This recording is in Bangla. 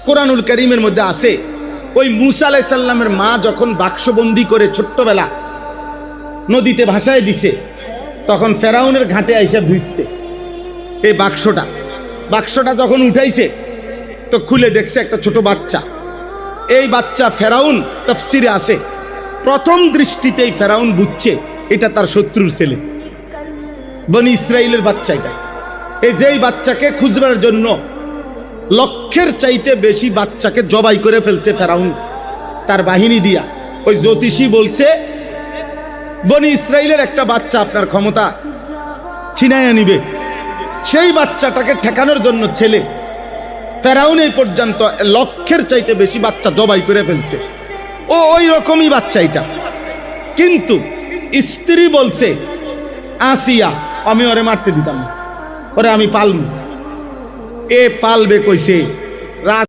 কোরআনুল কারীমের মধ্যে আছে, ওই মূসা আলাইহিস সালামের মা যখন বাক্সবন্দি করে ছোট্টবেলা নদীতে ভাসায় দিছে, তখন ফেরাউনের ঘাটে আইসা ভিড়ছে এই বাক্সটা যখন উঠাইছে তো খুলে দেখছে একটা ছোট বাচ্চা। এই বাচ্চা ফেরাউন, তাফসিরে আছে প্রথম দৃষ্টিতেই ফেরাউন বুঝছে এটা তার শত্রুর ছেলে, বনি ইসরাইলের বাচ্চা। এটা এই যেই বাচ্চাকে খুঁজবার জন্য লক্ষের চাইতে বেশি বাচ্চাকে জবাই করে ফেলছে ফেরাউন তার বাহিনী দিয়া। ওই জ্যোতিষী বলছে বনি ইসরাইলের একটা বাচ্চা আপনার ক্ষমতা ছিনাইয়া নিবে। সেই বাচ্চাটাকে ঠেকানোর জন্য ছেলে ফেরাউন এই পর্যন্ত লক্ষের চাইতে বেশি বাচ্চা জবাই করে ফেলছে। ও ওই রকমই বাচ্চা এটা, কিন্তু স্ত্রী বলছে আসিয়া আমি ওরে মারতে দিতাম না, ওরে আমি পালবো। এ পালবে কইছে